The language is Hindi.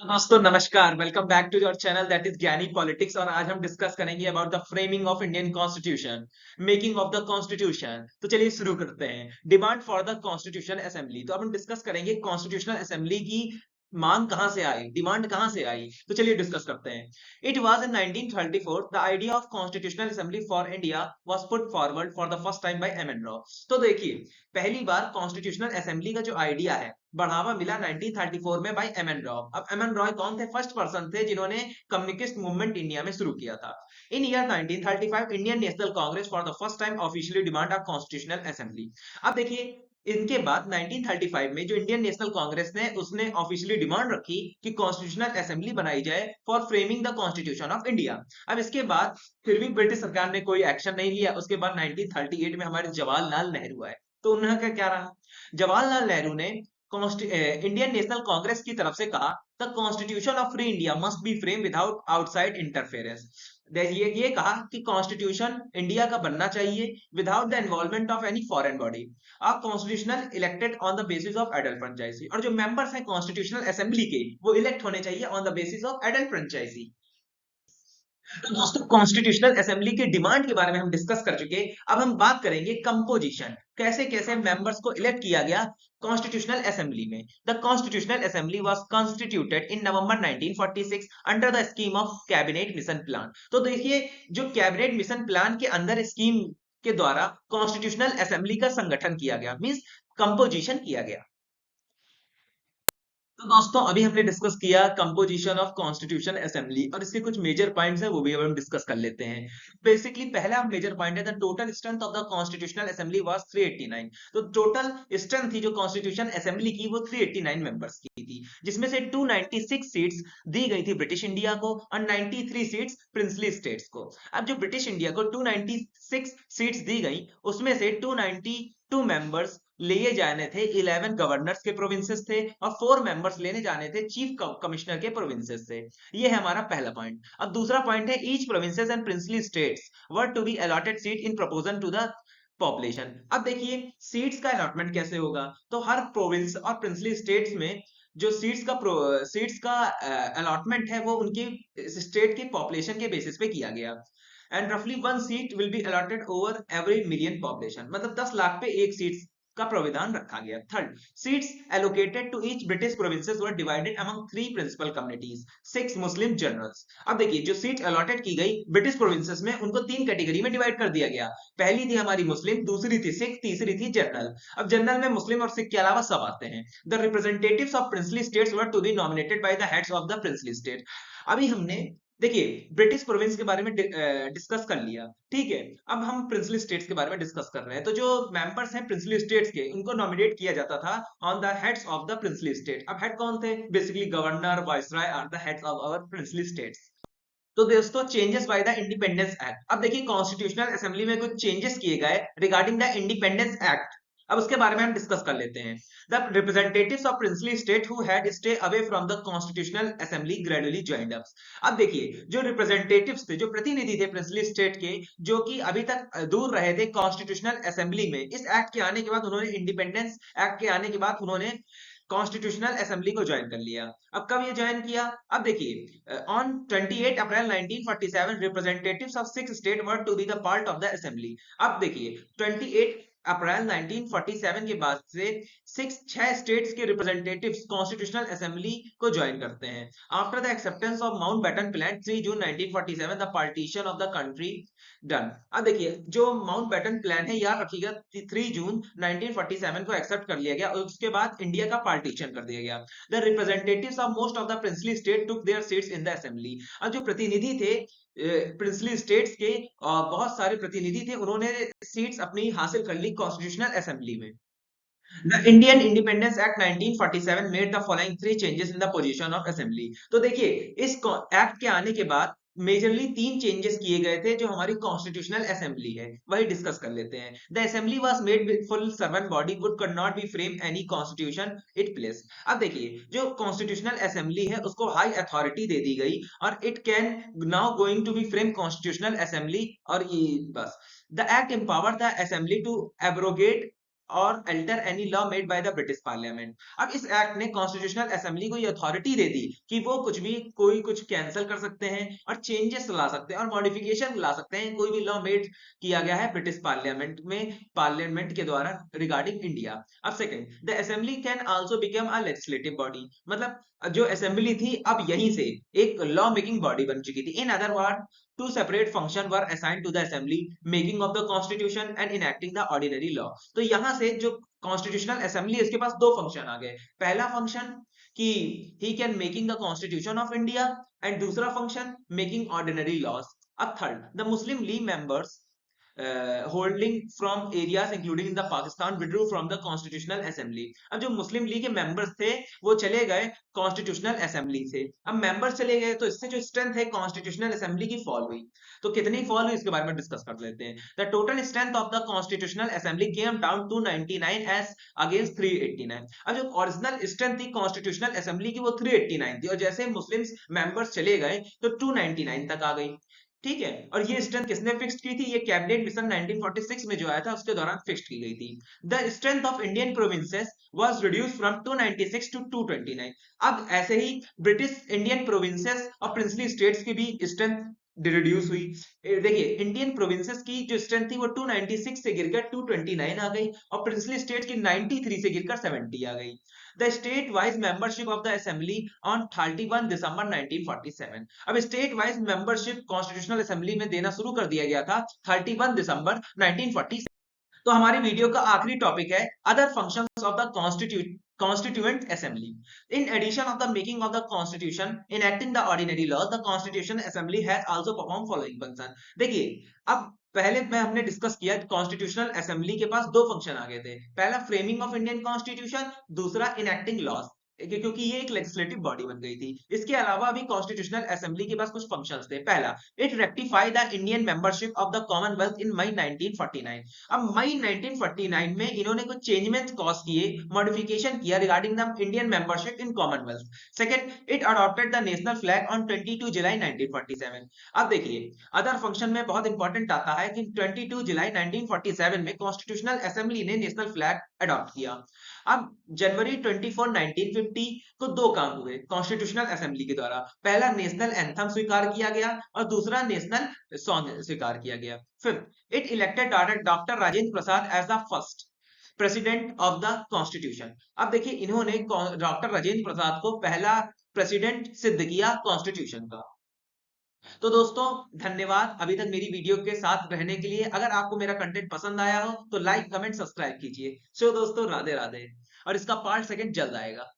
तो दोस्तों नमस्कार। Welcome back to your channel that is Gyani politics. और आज हम डिस्कस करेंगे about the framing of Indian constitution, making of the constitution. तो चलिए शुरू करते हैं। Demand for the constitution assembly. तो अब हम डिस्कस करेंगे कॉन्स्टिट्यूशनल असेंबली की मांग कहां से आई, डिमांड कहां से आई। तो चलिए डिस्कस करते हैं। It was in 1934 the idea of constitutional assembly for India was put forward for the first time by M N. Roy. तो देखिए, पहली बार कॉन्स्टिट्यूशनल असेंबली का जो आइडिया है बढ़ावा मिला 1934 में बाय एम एन रॉय। अब एम एन रॉय कौन थे? फर्स्ट पर्सन थे जिन्होंने कम्युनिस्ट मूवमेंट इंडिया में शुरू किया था। In year 1935 Indian National Congress for the first time officially demand a constitutional assembly. अब देखिए, इनके बाद 1935 में जो इंडियन नेशनल कांग्रेस ने उसने ऑफिशियली डिमांड रखी कि कॉन्स्टिट्यूशनल असेंबली बनाई जाए for framing the constitution of India. अब इसके बाद फिर भी ब्रिटिश सरकार ने कोई एक्शन नहीं लिया। उसके बाद 1938 में हमारे जवाहरलाल नेहरू आए। तो उन्होंने क्या रहा? जवाहरलाल नेहरू ने इंडियन नेशनल कांग्रेस की तरफ से कहा the constitution of free India must be frame without outside interference. ये कहा कि कॉन्स्टिट्यूशन इंडिया का बनना चाहिए without the involvement of any foreign body. आप constitutional elected on the basis of adult franchise, और जो मेंबर्स हैं कॉन्स्टिट्यूशनल असेंबली के वो इलेक्ट होने चाहिए on the basis of adult franchise. तो दोस्तों, कॉन्स्टिट्यूशनल असेंबली की डिमांड के बारे में हम डिस्कस कर चुके। अब हम बात करेंगे कंपोजिशन, कैसे कैसे मेंबर्स को इलेक्ट किया गया कॉन्स्टिट्यूशनल असेंबली में। The constitutional assembly was constituted in November 1946 under the scheme of cabinet mission plan. तो देखिए, जो कैबिनेट मिशन प्लान के अंदर स्कीम के द्वारा कॉन्स्टिट्यूशनल असेंबली का संगठन किया गया, मींस कंपोजिशन किया गया। तो दोस्तों, अभी हमने डिस्कस किया कंपोजिशन ऑफ कॉन्स्टिट्यूशन असेंबली, और इसके कुछ मेजर पॉइंट्स हैं वो भी अब हम डिस्कस कर लेते हैं। बेसिकली पहला मेजर पॉइंट है the total strength of the constitutional assembly was 389। तो टोटल स्ट्रेंथ थी जो कॉन्स्टिट्यूशन असेंबली की वो 389 मेंबर्स की थी, जिसमें से 296 सीट्स दी गई थी ब्रिटिश इंडिया को और 93 सीट्स प्रिंसली स्टेट्स को। अब जो ब्रिटिश इंडिया को 296 सीट्स दी गई उसमें से 292 मेंबर्स लिए जाने थे 11 गवर्नर्स के प्रोविंसेस थे और 4 मेंबर्स लेने जाने थे चीफ कमिश्नर के प्रोविंसेस से। ये है हमारा पहला पॉइंट। अब दूसरा पॉइंट है each provinces and princely states were to be allotted seat in proportion to the population. अब देखिए, सीट्स का अलॉटमेंट कैसे होगा। तो हर प्रोविंस और प्रिंसली स्टेट्स में जो सीट्स का अलॉटमेंट है वो उनकी स्टेट की पॉपुलेशन के बेसिस पे किया गया। एंड रफली one seat will be allotted over every million population, मतलब 10 लाख पे एक सीट का प्राविधान रखा गया। Third, seats allocated to each British provinces were divided among 3 principal communities, 6 Muslim generals. अब देखिए, जो सीट अलॉटेड की गई ब्रिटिश प्रोविंसेस में उनको 3 कैटेगरी में डिवाइड कर दिया गया। पहली थी हमारी मुस्लिम, दूसरी थी सिख, तीसरी थी जनरल। अब जनरल में मुस्लिम और सिख के अलावा सब आते हैं। The representatives of princely states were to be nominated by the heads of the princely state. अभी हमने देखिए ब्रिटिश प्रोविंस के बारे में डिस्कस कर लिया, ठीक है। अब हम प्रिंसली स्टेट्स के बारे में डिस्कस कर रहे हैं। तो जो मेंबर्स हैं प्रिंसली स्टेट्स के, उनको नॉमिनेट किया जाता था on the heads of the princely state. अब हेड कौन थे? Basically governor, viceroy are the heads of our princely states. तो दोस्तों, changes by the independence act. अब देखिए, कॉन्स्टिट्यूशनल असेंबली में कुछ चेंजेस किए गए रिगार्डिंग द इंडिपेंडेंस एक्ट। अब उसके बारे में हम डिस्कस कर लेते हैं। The representatives of princely state who had stay away from the constitutional assembly gradually joined up. अब देखिए, जो रिप्रेजेंटेटिव्स थे, जो प्रतिनिधि थे प्रिंसली स्टेट के, जो कि अभी तक दूर रहे थे कॉन्स्टिट्यूशनल असेंबली में, इस एक्ट के आने के बाद उन्होंने इंडिपेंडेंस एक्ट के आने के बाद उन्होंने कॉन्स्टिट्यूशनल असेंबली को ज्वाइन कर लिया। अब कब ये ज्वाइन किया? अब देखिए, on 28 April 1947 representatives of 6 state were to be the part of the assembly. अब देखिए, 28 अप्रैल 1947 के बाद से 6 स्टेट्स के रिप्रेजेंटेटिव्स कॉन्स्टिट्यूशनल असेंबली को ज्वाइन करते हैं। After the acceptance of Mountbatten plan 3 June 1947 the partition of the country done. अब देखिए, जो माउंटबेटन प्लान है याद रखिएगा, 3 जून 1947 को एक्सेप्ट कर लिया गया और उसके बाद इंडिया का पार्टीशन कर दिया गया। The representatives of most of the princely state took there seats in the assembly. अब जो प्रतिनिधि थे प्रिंसली स्टेट्स के, बहुत सारे प्रतिनिधि थे, उन्होंने सीट्स अपनी हासिल कर ली कॉन्स्टिट्यूशनल असेंबली में। The Indian Independence Act 1947 made the following 3 changes in the position of assembly। तो देखिए, इस एक्ट के आने के बाद मेजरली 3 चेंजेस किए गए थे जो हमारी कॉन्स्टिट्यूशनल असेंबली है, वही डिस्कस कर लेते हैं। The assembly was made with full servant body would could not be frame any constitution it place. अब देखिए, जो कॉन्स्टिट्यूशनल असेंबली है उसको हाई अथॉरिटी दे दी गई और it can now going to be frame constitutional assembly, और ये बस। The act empowered the assembly to abrogate और alter any law made by the British parliament. अब इस एक्ट ने कॉन्स्टिट्यूशनल असेंबली को ये अथॉरिटी दे दी कि वो कुछ भी कोई कुछ कैंसिल कर सकते हैं और चेंजेस ला सकते हैं और मॉडिफिकेशन ला सकते हैं कोई भी लॉ मेड किया गया है ब्रिटिश पार्लियामेंट के द्वारा रिगार्डिंग इंडिया। अब second, the assembly can also become a legislative body, मतलब जो असेंबली थी अब यहीं से एक लॉ मेकिंग बॉडी बन चुकी थी। In other word, two separate functions were assigned to the assembly, making of the constitution and enacting the ordinary law। तो यहां से जो कॉन्स्टिट्यूशनल असेंबली इसके पास दो फंक्शन आ गए। पहला फंक्शन कि he can making the constitution of India and दूसरा फंक्शन मेकिंग ऑर्डिनरी लॉज। अब third, the Muslim league members holding from areas including the Pakistan withdrew from the constitutional assembly. अब जो मुस्लिम लीग के मेंबर्स थे वो चले गए कॉन्स्टिट्यूशनल असेंबली से। अब मेंबर्स चले गए तो इससे जो स्ट्रेंथ है कॉन्स्टिट्यूशनल असेंबली की फॉल हुई। तो कितनी फॉल हुई इसके बारे में डिस्कस कर लेते हैं। The total strength of the constitutional assembly came down to 99 as against 389। अब जो ओरिजिनल स्ट्रेंथ थी कॉन्स्टिट्यूशनल असेंबली की वो 389 थी और जैसे मुस्लिम मेंबर्स चले गए तो 299 तक आ गई। ठीक है, और ये स्ट्रेंथ किसने फिक्स की थी? ये कैबिनेट मिशन 1946 में जो आया था उसके दौरान फिक्स की गई थी। The strength of Indian provinces was reduced from 296 to 229। अब ऐसे ही ब्रिटिश इंडियन प्रोविंसेस और प्रिंसली स्टेट्स की भी स्ट्रेंथ रिड्यूस हुई। देखिए इंडियन प्रोविंसेस की जो स्ट्रेंथ थी वो 296 से गिरकर 229 आ गई और प्रिंसली स्टेट की 93 से गिरकर 70 आ गई। The state wise membership of the assembly on 31 दिसंबर 1947। अब state wise membership constitutional assembly में देना शुरू कर दिया गया था 31 दिसंबर 1947। तो हमारी वीडियो का आखिरी टॉपिक है other functions of the Constituent Assembly. In addition of the making of the Constitution, enacting the ordinary law, the Constitution Assembly has also performed following function। देखिए अब पहले में हमने डिस्कस किया कॉन्स्टिट्यूशनल असेंबली के पास दो फंक्शन आ गए थे। पहला फ्रेमिंग ऑफ इंडियन कॉन्स्टिट्यूशन, दूसरा इनेक्टिंग लॉज, क्योंकि ये एक लेजिस्लेटिव बॉडी बन गई थी। इसके अलावा भी कॉन्स्टिट्यूशनल असेंबली के पास कुछ फंक्शंस थे। पहला, it rectify the Indian membership of the commonwealth in May 1949। अब मई 1949 में इन्होंने कुछ चेंजमेंट कॉज किए, मॉडिफिकेशन किया regarding the Indian membership in commonwealth. Second, it adopted the national flag on 22 July 1947। अब देखिए अदर फंक्शन में बहुत इंपॉर्टेंट आता है कि 22 जुलाई 1947 में कॉन्स्टिट्यूशनल असेंबली ने नेशनल फ्लैग अडॉप्ट किया। अब जनवरी 24 1950 को दो काम हुए कॉन्स्टिट्यूशनल असेंबली के द्वारा। पहला नेशनल एंथम स्वीकार किया गया और दूसरा नेशनल सॉन्ग स्वीकार किया गया। Fifth, it elected doctor Rajendra Prasad as the first president of the constitution. अब देखिए इन्होंने डॉक्टर राजेंद्र प्रसाद को पहला प्रेसिडेंट सिद्ध किया कॉन्स्टिट्यूशन का। तो दोस्तों धन्यवाद अभी तक मेरी वीडियो के साथ रहने के लिए। अगर आपको मेरा कंटेंट पसंद आया हो तो लाइक कमेंट सब्सक्राइब कीजिए। सो दोस्तों राधे राधे, और इसका पार्ट सेकंड जल्द आएगा।